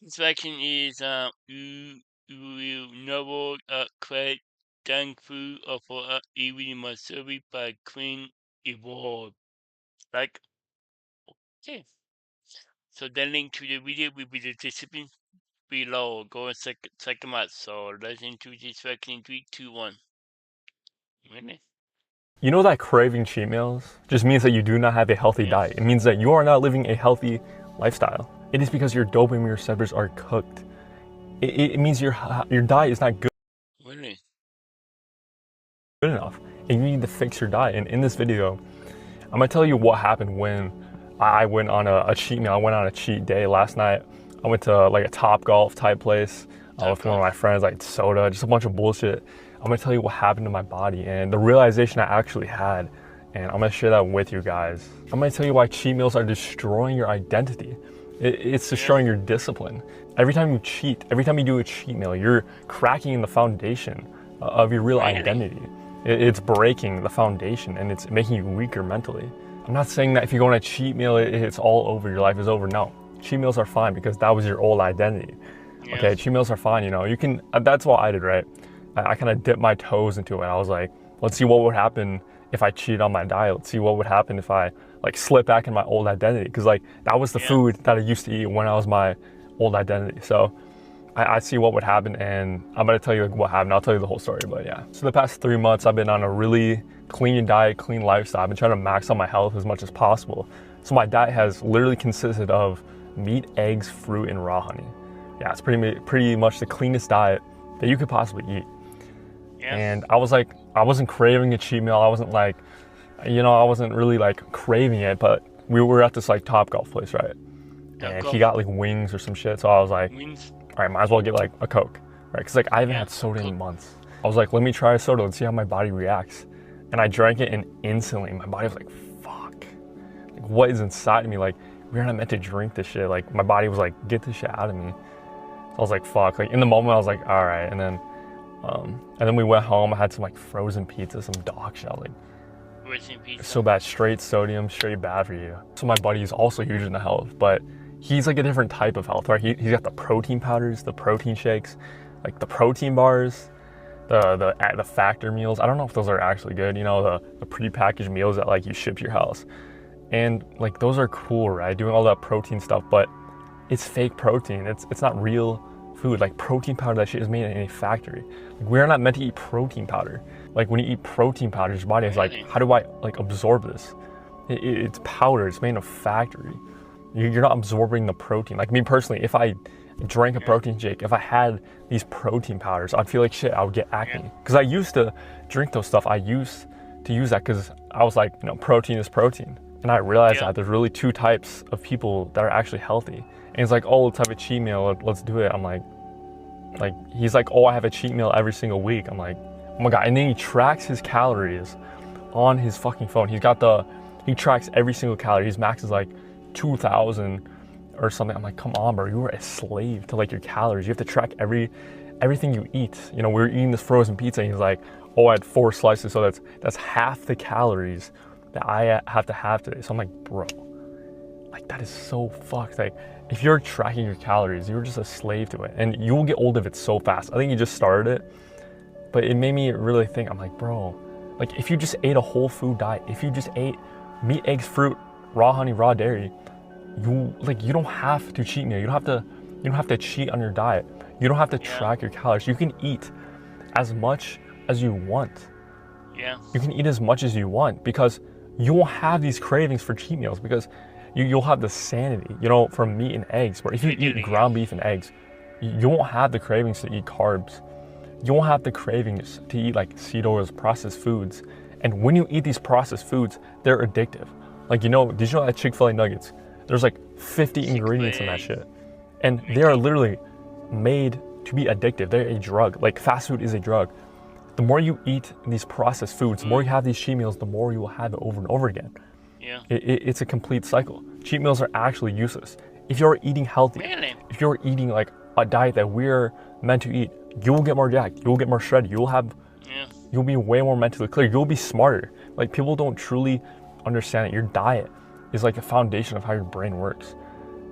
Second is you will never crave junk food or for eating my service by clean evolve. Like okay. So the link to the video will be the description below. Go and check them out. So let's into this back in 3, 2, 1. Really? You know that craving cheat meals just means that you do not have a healthy Yeah. diet. It means that you are not living a healthy lifestyle. It is because your dopamine receptors are cooked. It means your diet is not good Really? enough, and you need to fix your diet. And in this video, I'm gonna tell you what happened when I went on a cheat meal. I went on a cheat day last night. I went to like a Top Golf type place with one of my friends, like soda, just a bunch of bullshit. I'm gonna tell you what happened to my body and the realization I actually had, and I'm gonna share that with you guys. I'm gonna tell you why cheat meals are destroying your identity. It's destroying your discipline. Every time you cheat, every time you do a cheat meal, you're cracking the foundation of your real identity. It's breaking the foundation and it's making you weaker mentally. I'm not saying that if you go on a cheat meal, it's all over, your life is over. No, cheat meals are fine because that was your old identity. Yeah. Okay, cheat meals are fine, you know, you can, that's what I did, right? I kind of dipped my toes into it. I was like, let's see what would happen if I cheated on my diet. Let's see what would happen if I like slip back in my old identity. Cause like that was the food that I used to eat when I was my old identity. So I see what would happen, and I'm gonna tell you like what happened. I'll tell you the whole story, but yeah. So the past 3 months, I've been on a really clean diet, clean lifestyle. I've been trying to max out my health as much as possible. So my diet has literally consisted of meat, eggs, fruit, and raw honey. Yeah, it's pretty much the cleanest diet that you could possibly eat. Yeah. And I was like, I wasn't craving a cheat meal. I wasn't like, you know, I wasn't really like craving it, but we were at this like Top Golf place, right? And he got like wings or some shit. So I was like, all right, might as well get like a Coke, right? Because like I haven't had soda in months. I was like, let me try a soda and see how my body reacts. And I drank it, and instantly my body was like, fuck. Like, what is inside of me? Like, we're not meant to drink this shit. Like, my body was like, get this shit out of me. So I was like, fuck. Like, in the moment, I was like, all right. And then we went home. I had some like frozen pizza, some dog shit. Like, it's so bad. Straight sodium, straight bad for you. So my buddy is also huge into health, but he's like a different type of health, right? He's got the protein powders, the protein shakes, like the protein bars, the factor meals. I don't know if those are actually good, you know, the pre-packaged meals that like you ship to your house. And like those are cool, right? Doing all that protein stuff, but it's fake protein. It's not real food. Like protein powder, that shit is made in a factory. Like, we're not meant to eat protein powder. Like when you eat protein powder, your body is like, how do I like absorb this? It's powder, it's made in a factory. You're not absorbing the protein. Like me personally, if I drank a protein shake, if I had these protein powders, I'd feel like shit, I would get acne. Because I used to drink those stuff. I used to use that because I was like, you know, protein is protein. And I realized that there's really two types of people that are actually healthy. And it's like, oh, let's have a cheat meal, let's do it. I'm like, he's like, oh, I have a cheat meal every single week. I'm like, oh my God. And then he tracks his calories on his fucking phone. He tracks every single calorie. His max is like 2,000 or something. I'm like, come on, bro, you are a slave to like your calories. You have to track everything you eat. You know, we were eating this frozen pizza, and he's like, oh, I had 4 slices, so that's half the calories that I have to have today. So I'm like, bro, like that is so fucked. Like if you're tracking your calories, you're just a slave to it, and you will get old of it so fast. I think you just started it, but it made me really think. I'm like, bro, like if you just ate a whole food diet, if you just ate meat, eggs, fruit, raw honey, raw dairy, you don't have to cheat meal. You don't have to cheat on your diet. You don't have to track your calories. You can eat as much as you want. Yeah. You can eat as much as you want because you won't have these cravings for cheat meals, because you'll have the sanity, you know, from meat and eggs. Where if you eat ground beef and eggs, you won't have the cravings to eat carbs. You won't have the cravings to eat like seed oils, processed foods. And when you eat these processed foods, they're addictive. Like, you know, did you know that Chick-fil-A nuggets, there's like 50 ingredients in that shit. And they are literally made to be addictive. They're a drug. Like fast food is a drug. The more you eat these processed foods, the more you have these cheat meals, the more you will have it over and over again. Yeah. It's a complete cycle. Cheat meals are actually useless. If you're eating healthy, if you're eating like a diet that we're meant to eat, you will get more jacked, you will get more shredded, you'll be way more mentally clear, you'll be smarter. Like people don't truly understand that your diet is like the foundation of how your brain works.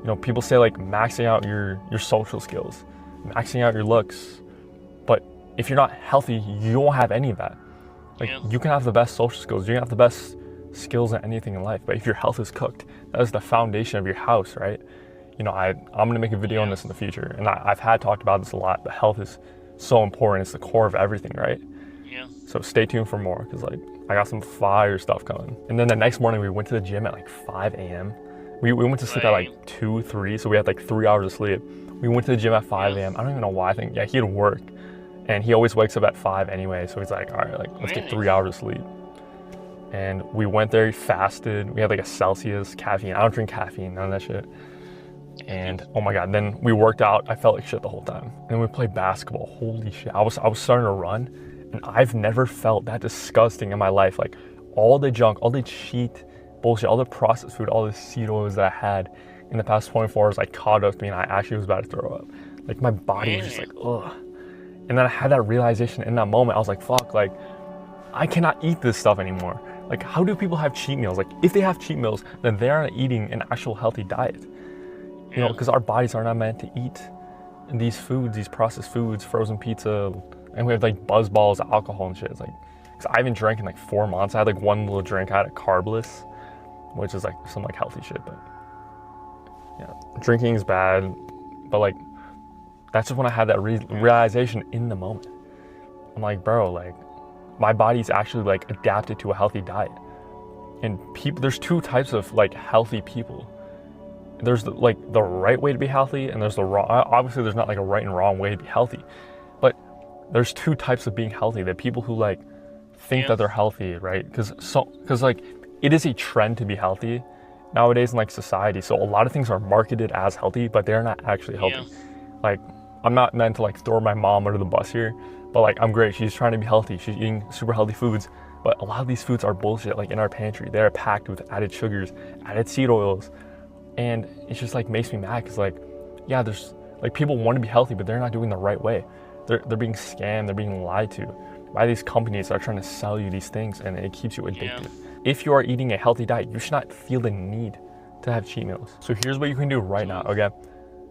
You know, people say like maxing out your social skills, maxing out your looks, but if you're not healthy, you won't have any of that. Like you can have the best social skills, you can have the best skills in anything in life, but if your health is cooked, that is the foundation of your house, right? You know, I'm gonna make a video on this in the future, and I've had talked about this a lot, but health is so important. It's the core of everything, right? Yeah. So stay tuned for more, because like I got some fire stuff coming. And then the next morning we went to the gym at like 5 a.m. We went to sleep at like 2, 3, so we had like 3 hours of sleep. We went to the gym at 5 a.m. I don't even know why. I think, yeah, he had work, and he always wakes up at 5 anyway, so he's like, all right, like let's get 3 hours of sleep. And we went there, he fasted. We had like a Celsius caffeine. I don't drink caffeine, none of that shit. And oh my God, then we worked out. I felt like shit the whole time. And then we played basketball. Holy shit. I was starting to run, and I've never felt that disgusting in my life. Like all the junk, all the cheat bullshit, all the processed food, all the seed oils that I had in the past 24 hours, like caught up to me, and I actually was about to throw up. Like my body was just like, ugh. And then I had that realization in that moment. I was like, fuck, like I cannot eat this stuff anymore. Like how do people have cheat meals? Like if they have cheat meals, then they aren't eating an actual healthy diet. You know, because our bodies are not meant to eat these foods, these processed foods, frozen pizza, and we have like buzz balls, alcohol and shit. It's like, because I haven't drank in like 4 months. I had like one little drink. I had a carbless, which is like some like healthy shit, but yeah, drinking is bad. But like, that's just when I had that realization in the moment. I'm like, bro, like my body's actually like adapted to a healthy diet. And people, there's 2 types of like healthy people. There's the right way to be healthy, and there's the wrong. Obviously, there's not like a right and wrong way to be healthy, but there's 2 types of being healthy. The people who like think that they're healthy, right? Because like it is a trend to be healthy nowadays in like society. So a lot of things are marketed as healthy, but they're not actually healthy. Like I'm not meant to like throw my mom under the bus here, but like I'm great. She's trying to be healthy. She's eating super healthy foods, but a lot of these foods are bullshit. Like in our pantry, they're packed with added sugars, added seed oils. And it just like makes me mad, because like, yeah, there's like people want to be healthy, but they're not doing the right way. They're being scammed, they're being lied to by these companies that are trying to sell you these things, and it keeps you addicted. If you are eating a healthy diet, you should not feel the need to have cheat meals. So here's what you can do right now, okay?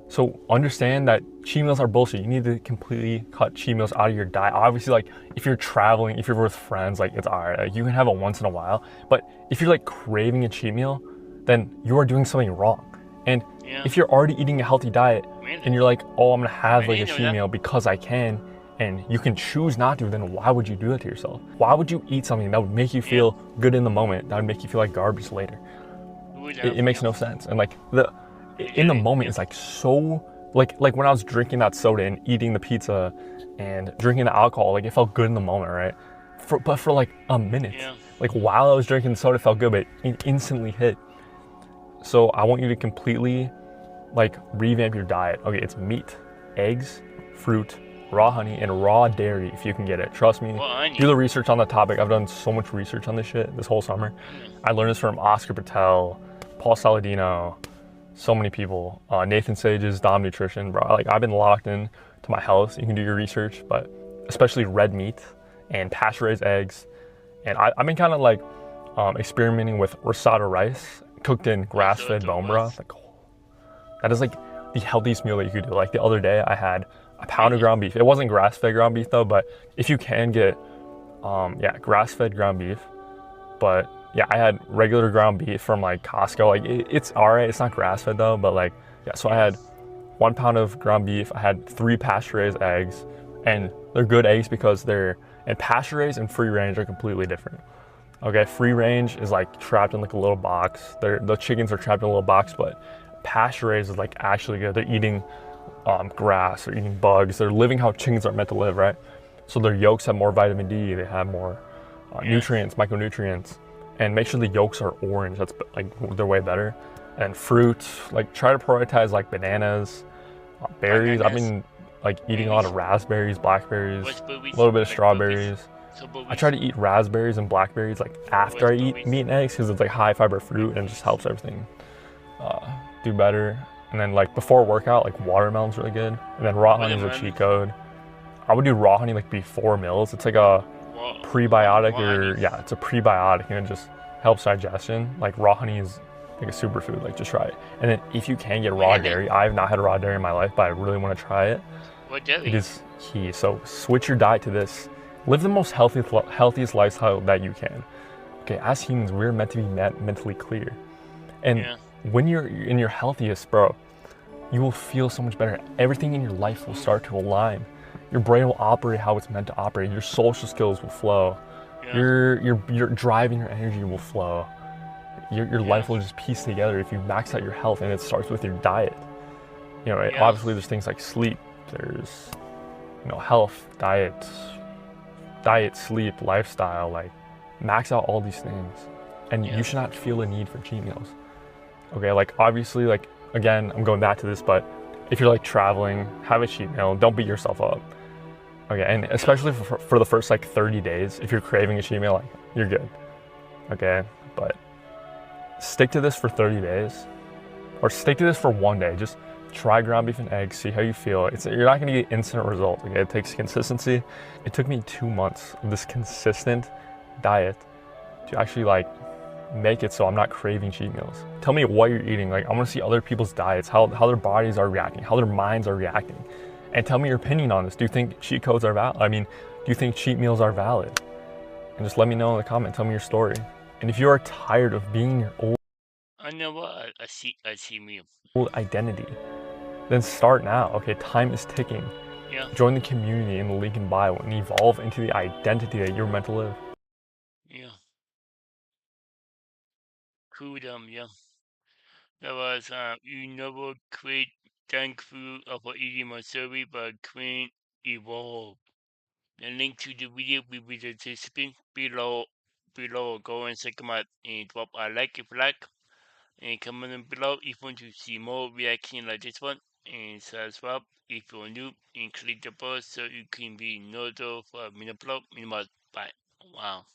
So understand that cheat meals are bullshit. You need to completely cut cheat meals out of your diet. Obviously, like if you're traveling, if you're with friends, like it's all right. Like, you can have it once in a while, but if you're like craving a cheat meal, then you are doing something wrong. And if you're already eating a healthy diet and you're like, oh, I'm gonna have like a cheat meal because I can, and you can choose not to, then why would you do that to yourself? Why would you eat something that would make you feel good in the moment, that would make you feel like garbage later? It makes no sense. And like in the moment, it's like so, like when I was drinking that soda and eating the pizza and drinking the alcohol, like it felt good in the moment, right? But for like a minute, like while I was drinking the soda, it felt good, but it instantly hit. So I want you to completely like revamp your diet. Okay, it's meat, eggs, fruit, raw honey, and raw dairy if you can get it. Trust me, do the research on the topic. I've done so much research on this shit this whole summer. I learned this from Oscar Patel, Paul Saladino, so many people. Nathan Sage's Dom Nutrition, bro. Like I've been locked in to my health. So you can do your research, but especially red meat and pasture-raised eggs. And I've been kind of like experimenting with risotto rice cooked in grass-fed bone broth. Like, that is like the healthiest meal that you could do. Like the other day I had a pound of ground beef. It wasn't grass-fed ground beef though, but if you can get grass-fed ground beef. But yeah, I had regular ground beef from like Costco. Like it's all right. It's not grass-fed though, but like, yeah, so I had 1 pound of ground beef. I had 3 pasture-raised eggs, and they're good eggs because and pasture-raised and free range are completely different. Okay, free range is like trapped in like a little box. The chickens are trapped in a little box, but pasture-raised is like actually good. They're eating grass, they're eating bugs. They're living how chickens are meant to live, right? So their yolks have more vitamin D. They have more nutrients, micronutrients, and make sure the yolks are orange. That's like they're way better. And fruit, like try to prioritize like bananas, berries. I've been like eating a lot of raspberries, blackberries, a little bit of strawberries. I try to eat raspberries and blackberries like after I eat meat and eggs, because it's like high fiber fruit and it just helps everything do better. And then like before workout, like watermelon's really good. And then raw honey is a cheat code. I would do raw honey like before meals. It's like a prebiotic, it's a prebiotic, and it just helps digestion. Like raw honey is like a superfood. Like just try it. And then if you can get raw Really? dairy, I've not had raw dairy in my life, but I really want to try it. What It dairy? is key. So switch your diet to this. Live the most healthiest lifestyle that you can. Okay, as humans, we're meant to be mentally clear. And Yeah. when you're in your healthiest, bro, you will feel so much better. Everything in your life will start to align. Your brain will operate how it's meant to operate. Your social skills will flow. Yeah. Your drive and your energy will flow. Your Yeah. life will just piece together if you max out your health, and it starts with your diet. You know, Yeah. obviously there's things like sleep. There's, you know, health, diet, sleep, lifestyle. Like, max out all these things, and Yeah. you should not feel a need for cheat meals. Okay, like obviously, like again, I'm going back to this, but if you're like traveling, have a cheat meal. Don't beat yourself up. Okay, and especially for the first like 30 days, if you're craving a cheat meal, like you're good. Okay, but stick to this for 30 days, or stick to this for one day. Just try ground beef and eggs, see how you feel. You're not gonna get instant results. Okay, it takes consistency. It took me 2 months of this consistent diet to actually like make it so I'm not craving cheat meals. Tell me what you're eating. Like, I want to see other people's diets, how their bodies are reacting, how their minds are reacting, and tell me your opinion on this. Do you think cheat codes are valid? I mean, do you think cheat meals are valid? And just let me know in the comment. Tell me your story. And if you are tired of being your I know what I see me. old identity, then start now. Okay, time is ticking. Yeah. Join the community in the link in bio and evolve into the identity that you're meant to live. Yeah. Cool. Yeah. That was you never quit. Thankful for eating my survey by Queen Evolve. The link to the video will be the description below. Go and check them out and drop a like if you like. And comment below if you want to see more reaction like this one. And subscribe if you're new. And click the bell so you can be notified for upload. Bye. Wow.